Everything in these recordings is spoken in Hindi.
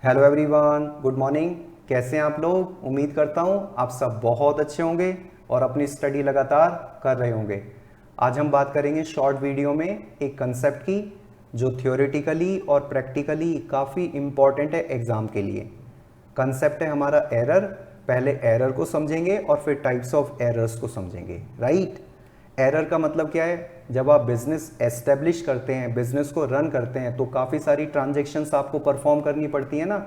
Hello everyone, good morning. कैसे हैं आप लोग? उम्मीद करता हूं आप सब बहुत अच्छे होंगे और अपनी स्टडी लगातार कर रहे होंगे। आज हम बात करेंगे शॉर्ट वीडियो में एक कंसेप्ट की जो थियोरेटिकली और प्रैक्टिकली काफ़ी इम्पॉर्टेंट है एग्ज़ाम के लिए। कंसेप्ट है हमारा एरर। पहले एरर को समझेंगे और फिर टाइप्स ऑफ एरर्स को समझेंगे। राइट। एरर का मतलब क्या है? जब आप बिजनेस एस्टेब्लिश करते हैं, बिजनेस को रन करते हैं, तो काफ़ी सारी ट्रांजेक्शन्स आपको परफॉर्म करनी पड़ती है ना।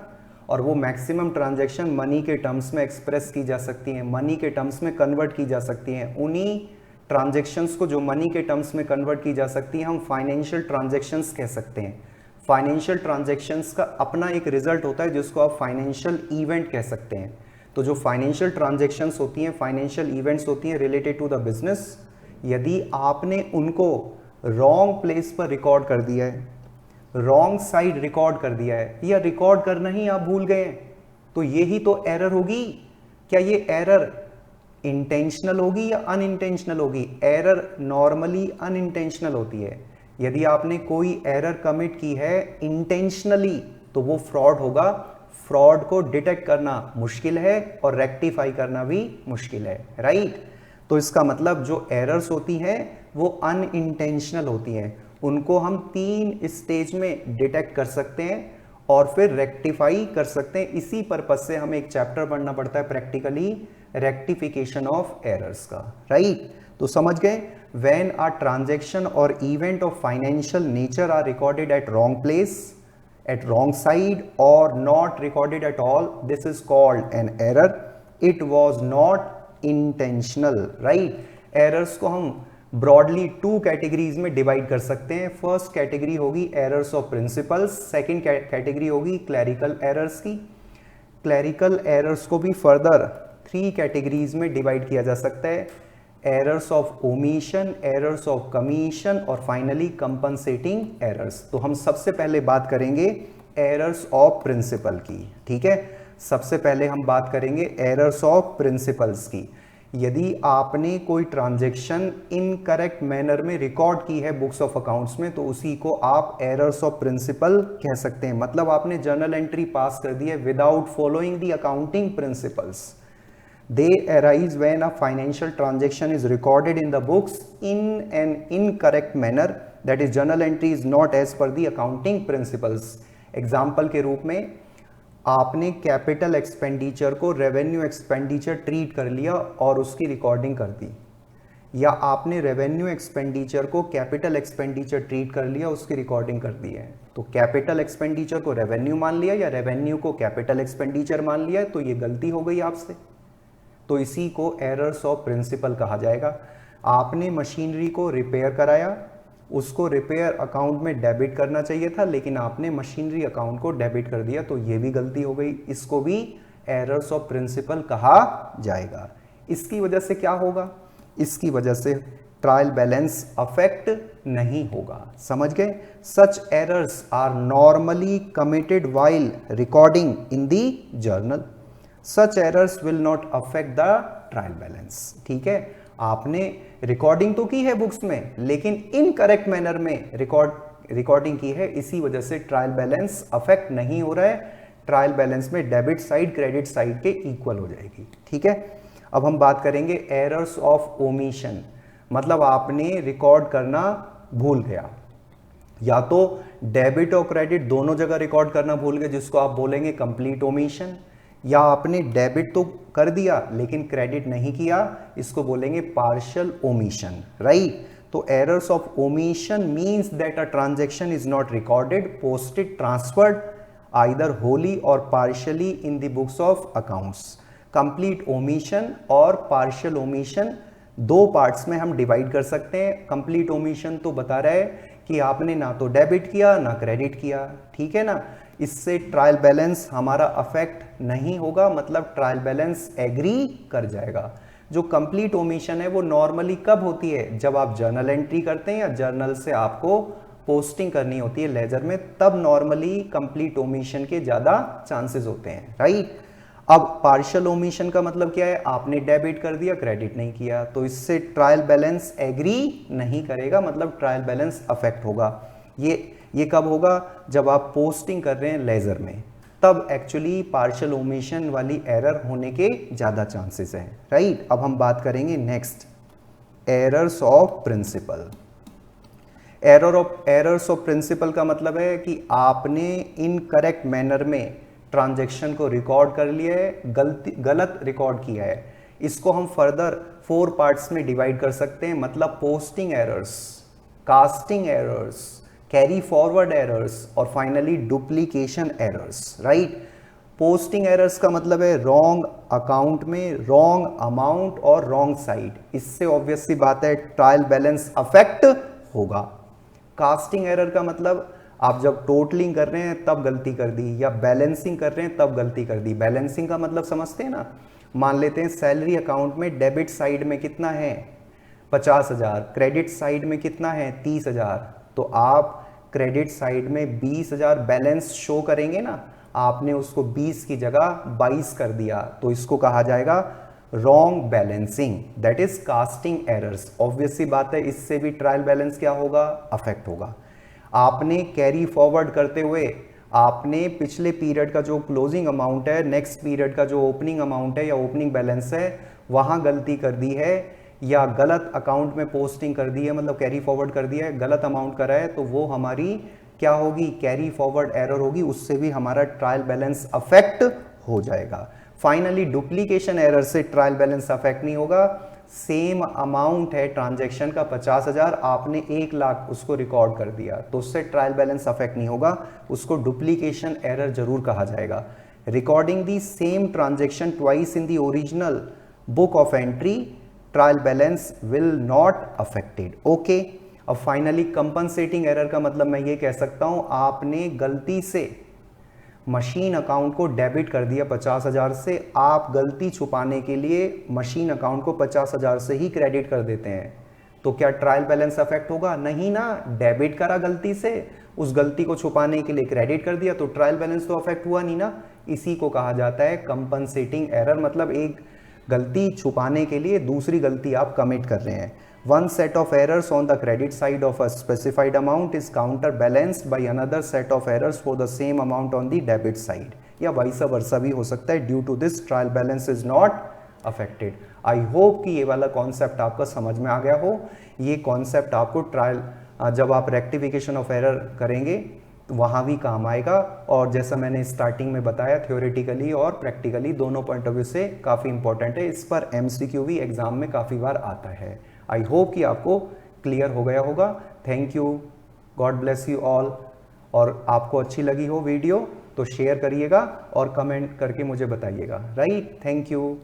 और वो मैक्सिमम ट्रांजेक्शन मनी के टर्म्स में एक्सप्रेस की जा सकती हैं, मनी के टर्म्स में कन्वर्ट की जा सकती हैं। उन्हीं ट्रांजेक्शन्स को जो मनी के टर्म्स में कन्वर्ट की जा सकती हैं हम फाइनेंशियल ट्रांजेक्शन्स कह सकते हैं। फाइनेंशियल ट्रांजेक्शन्स का अपना एक रिजल्ट होता है जिसको आप फाइनेंशियल इवेंट कह सकते हैं। तो जो फाइनेंशियल ट्रांजेक्शन्स होती हैं, फाइनेंशियल इवेंट्स होती हैं रिलेटेड टू द बिजनेस, यदि आपने उनको रॉन्ग प्लेस पर रिकॉर्ड कर दिया है, रॉन्ग साइड रिकॉर्ड कर दिया है, या रिकॉर्ड करना ही आप भूल गए, तो यही तो एरर होगी। क्या ये एरर इंटेंशनल होगी या अनइंटेंशनल होगी? एरर नॉर्मली अनइंटेंशनल होती है। यदि आपने कोई एरर कमिट की है इंटेंशनली तो वो फ्रॉड होगा। फ्रॉड को डिटेक्ट करना मुश्किल है और रेक्टिफाई करना भी मुश्किल है। राइट। तो इसका मतलब जो एरर्स होती हैं वो अनइंटेंशनल होती हैं, उनको हम 3 स्टेज में डिटेक्ट कर सकते हैं और फिर रेक्टिफाई कर सकते हैं। इसी पर्पज से हमें एक चैप्टर पढ़ना पड़ता है प्रैक्टिकली, रेक्टिफिकेशन ऑफ एरर्स का। राइट। तो समझ गए, व्हेन अ ट्रांजैक्शन और event of financial nature are recorded at wrong place, at wrong side, or not recorded at all, this is called an error. It was not intentional. Right। errors को हम broadly 2 कैटेगरीज में डिवाइड कर सकते हैं। फर्स्ट कैटेगरी होगी errors of principles, second category होगी क्लैरिकल errors की। क्लैरिकल errors को भी फर्दर 3 कैटेगरीज में डिवाइड किया जा सकता है, errors of omission, errors of commission और फाइनली कंपनसेटिंग एरर्स। तो हम सबसे पहले बात करेंगे एरर्स ऑफ प्रिंसिपल की। ठीक है, सबसे पहले हम बात करेंगे एरर्स ऑफ प्रिंसिपल्स की। यदि आपने कोई ट्रांजैक्शन इनकरेक्ट मैनर में रिकॉर्ड की है बुक्स ऑफ अकाउंट्स में, तो उसी को आप एरर्स ऑफ प्रिंसिपल कह सकते हैं। मतलब आपने जर्नल एंट्री पास कर दी है without following the accounting principles. They arise when a financial transaction is recorded in the books in an incorrect manner, that is journal entry is not as per the accounting principles. Example के रूप में आपने कैपिटल एक्सपेंडिचर को रेवेन्यू एक्सपेंडिचर ट्रीट कर लिया और उसकी रिकॉर्डिंग कर दी, या आपने रेवेन्यू एक्सपेंडिचर को कैपिटल एक्सपेंडिचर ट्रीट कर लिया, उसकी रिकॉर्डिंग कर दी है। तो कैपिटल एक्सपेंडिचर को रेवेन्यू मान लिया या रेवेन्यू को कैपिटल एक्सपेंडिचर मान लिया, तो ये गलती हो गई आपसे। तो इसी को एरर्स ऑफ प्रिंसिपल कहा जाएगा। आपने मशीनरी को रिपेयर कराया, उसको रिपेयर अकाउंट में डेबिट करना चाहिए था, लेकिन आपने मशीनरी अकाउंट को डेबिट कर दिया, तो ये भी गलती हो गई। इसको भी एरर्स ऑफ प्रिंसिपल कहा जाएगा। इसकी वजह से क्या होगा? इसकी वजह से ट्रायल बैलेंस अफेक्ट नहीं होगा। समझ गए? Such errors are normally committed while recording in the journal. Such errors will not affect the trial balance। ठीक है, आपने रिकॉर्डिंग तो की है बुक्स में, लेकिन इनकरेक्ट मैनर में रिकॉर्डिंग की है, इसी वजह से ट्रायल बैलेंस अफेक्ट नहीं हो रहा है। ट्रायल बैलेंस में डेबिट साइड क्रेडिट साइड के इक्वल हो जाएगी। ठीक है, अब हम बात करेंगे एरर्स ऑफ ओमिशन। मतलब आपने रिकॉर्ड करना भूल गया, या तो डेबिट और क्रेडिट दोनों जगह रिकॉर्ड करना भूल गए, जिसको आप बोलेंगे कंप्लीट ओमिशन, या आपने डेबिट तो कर दिया लेकिन क्रेडिट नहीं किया, इसको बोलेंगे पार्शियल ओमिशन। राइट। तो errors of omission means that a transaction is not recorded, posted, transferred either wholly or partially in the books of accounts. Complete omission और पार्शियल ओमिशन 2 पार्ट्स में हम डिवाइड कर सकते हैं। कंप्लीट ओमिशन तो बता रहा है कि आपने ना तो डेबिट किया ना क्रेडिट किया। ठीक है ना, इससे ट्रायल बैलेंस हमारा अफेक्ट नहीं होगा, मतलब ट्रायल बैलेंस एग्री कर जाएगा। जो कंप्लीट ओमिशन है वो नॉर्मली कब होती है? जब आप जर्नल एंट्री करते हैं या जर्नल से आपको पोस्टिंग करनी होती है लेजर में, तब नॉर्मली कंप्लीट ओमिशन के ज्यादा चांसेस होते हैं। राइट। अब पार्शियल ओमिशन का मतलब क्या है? आपने डेबिट कर दिया, क्रेडिट नहीं किया, तो इससे ट्रायल बैलेंस एग्री नहीं करेगा, मतलब ट्रायल बैलेंस अफेक्ट होगा। ये कब होगा? जब आप पोस्टिंग कर रहे हैं लेजर में। तब एक्चुअली पार्शियल ओमिशन वाली एरर होने के ज़्यादा चांसेस हैं, राइट। अब हम बात करेंगे next, errors of principle. Errors of principle का मतलब है कि आपने इनकरेक्ट मैनर में ट्रांजैक्शन को रिकॉर्ड कर लिया है, गलत रिकॉर्ड किया है। इसको हम फर्दर 4 पार्ट्स में डिवाइड कर सकते हैं, मतलब posting errors, casting errors, carry forward errors और finally duplication errors, right. Posting errors का मतलब है रॉन्ग अकाउंट में रॉन्ग अमाउंट और रॉन्ग साइड, इससे ऑब्वियस सी बात है ट्रायल बैलेंस अफेक्ट होगा। कास्टिंग एरर का मतलब आप जब टोटलिंग कर रहे हैं तब गलती कर दी, या बैलेंसिंग कर रहे हैं तब गलती कर दी। बैलेंसिंग का मतलब समझते हैं ना, मान लेते हैं सैलरी अकाउंट में डेबिट साइड में कितना है 50,000, क्रेडिट साइड में कितना है 30,000, तो आप क्रेडिट साइड में 20,000 बैलेंस शो करेंगे ना, आपने उसको 20 की जगह 22 कर दिया, तो इसको कहा जाएगा wrong balancing, that is casting errors. Obvious सी बात है इससे भी ट्रायल बैलेंस क्या होगा, अफेक्ट होगा। आपने कैरी फॉरवर्ड करते हुए आपने पिछले पीरियड का जो क्लोजिंग अमाउंट है, नेक्स्ट पीरियड का जो ओपनिंग अमाउंट है या ओपनिंग बैलेंस है, वहां गलती कर दी है या गलत अकाउंट में पोस्टिंग कर दी है, मतलब कैरी फॉरवर्ड कर दिया है, गलत अमाउंट करा है, तो वो हमारी क्या होगी, कैरी फॉरवर्ड एरर होगी, उससे भी हमारा ट्रायल बैलेंस अफेक्ट हो जाएगा। फाइनली डुप्लीकेशन एरर से ट्रायल बैलेंस अफेक्ट नहीं होगा। सेम अमाउंट है ट्रांजैक्शन का 50,000, आपने 1 लाख उसको रिकॉर्ड कर दिया, तो उससे ट्रायल बैलेंस अफेक्ट नहीं होगा, उसको डुप्लीकेशन एरर जरूर कहा जाएगा। Recording the same transaction twice in the original book of entry, trial balance will not affected, okay. अब फाइनली कंपनसेटिंग एरर का मतलब मैं ये कह सकता हूं, आपने गलती से मशीन अकाउंट को डेबिट कर दिया 50,000 से, आप गलती छुपाने के लिए मशीन अकाउंट को 50,000 से ही क्रेडिट कर देते हैं, तो क्या ट्रायल बैलेंस अफेक्ट होगा, नहीं ना। डेबिट करा गलती से, उस गलती को छुपाने के लिए क्रेडिट कर दिया, तो ट्रायल बैलेंस तो अफेक्ट हुआ नहीं ना। इसी को कहा जाता है कंपनसेटिंग एरर, मतलब एक गलती छुपाने के लिए दूसरी गलती आप कमिट कर रहे हैं। One set of errors on the credit side of a specified amount is counterbalanced by another set of errors for the same amount on the debit side, या vice versa भी हो सकता है। Due to this trial balance is not affected. I hope कि ये वाला कॉन्सेप्ट आपका समझ में आ गया हो। ये कॉन्सेप्ट आपको ट्रायल जब आप रेक्टिफिकेशन ऑफ एरर करेंगे तो वहाँ भी काम आएगा, और जैसा मैंने स्टार्टिंग में बताया थ्योरेटिकली और प्रैक्टिकली दोनों पॉइंट ऑफ व्यू से काफ़ी इंपॉर्टेंट है। इस पर MCQ भी एग्जाम में काफ़ी बार आता है। आई होप कि आपको क्लियर हो गया होगा। Thank you, God bless you all. और आपको अच्छी लगी हो वीडियो तो शेयर करिएगा और कमेंट करके मुझे बताइएगा, राइट। Thank you.